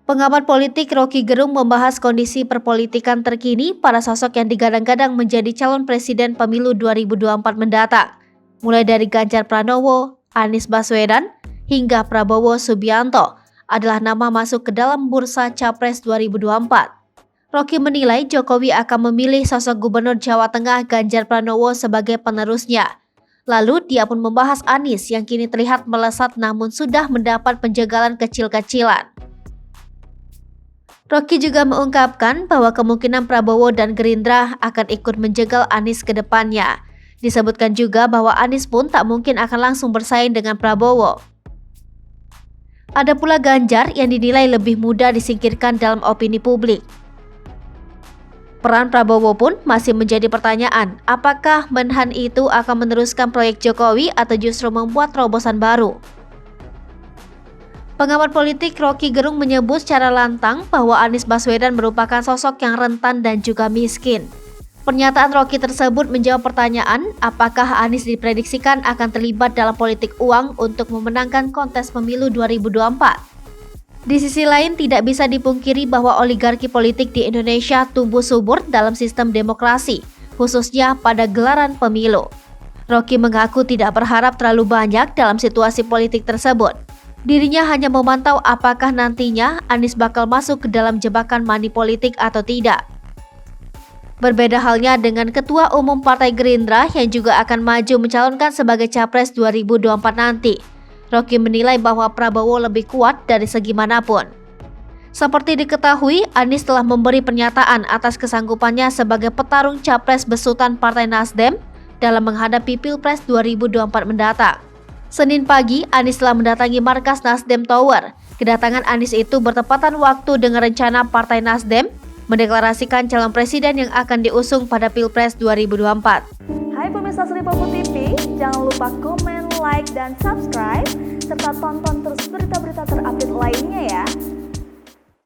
Pengamat politik Rocky Gerung membahas kondisi perpolitikan terkini para sosok yang digadang-gadang menjadi calon presiden pemilu 2024 mendatang. Mulai dari Ganjar Pranowo, Anies Baswedan, hingga Prabowo Subianto adalah nama masuk ke dalam bursa Capres 2024. Rocky menilai Jokowi akan memilih sosok Gubernur Jawa Tengah Ganjar Pranowo sebagai penerusnya. Lalu dia pun membahas Anies yang kini terlihat melesat namun sudah mendapat penjagalan kecil-kecilan. Rocky juga mengungkapkan bahwa kemungkinan Prabowo dan Gerindra akan ikut menjegal Anies ke depannya. Disebutkan juga bahwa Anies pun tak mungkin akan langsung bersaing dengan Prabowo. Ada pula Ganjar yang dinilai lebih mudah disingkirkan dalam opini publik. Peran Prabowo pun masih menjadi pertanyaan, apakah Menhan itu akan meneruskan proyek Jokowi atau justru membuat terobosan baru? Pengamat politik Rocky Gerung menyebut secara lantang bahwa Anies Baswedan merupakan sosok yang rentan dan juga miskin. Pernyataan Rocky tersebut menjawab pertanyaan apakah Anies diprediksikan akan terlibat dalam politik uang untuk memenangkan kontes pemilu 2024. Di sisi lain tidak bisa dipungkiri bahwa oligarki politik di Indonesia tumbuh subur dalam sistem demokrasi, khususnya pada gelaran pemilu. Rocky mengaku tidak berharap terlalu banyak dalam situasi politik tersebut. Dirinya hanya memantau apakah nantinya Anies bakal masuk ke dalam jebakan money politik atau tidak. Berbeda halnya dengan Ketua Umum Partai Gerindra yang juga akan maju mencalonkan sebagai Capres 2024 nanti. Rocky menilai bahwa Prabowo lebih kuat dari segi manapun. Seperti diketahui, Anies telah memberi pernyataan atas kesanggupannya sebagai petarung Capres besutan Partai Nasdem dalam menghadapi Pilpres 2024 mendatang. Senin pagi, Anies telah mendatangi markas Nasdem Tower. Kedatangan Anies itu bertepatan waktu dengan rencana Partai Nasdem mendeklarasikan calon presiden yang akan diusung pada Pilpres 2024. Hai pemirsa Sri Popo TV, jangan lupa komen, like, dan subscribe, serta tonton terus berita-berita terupdate lainnya ya.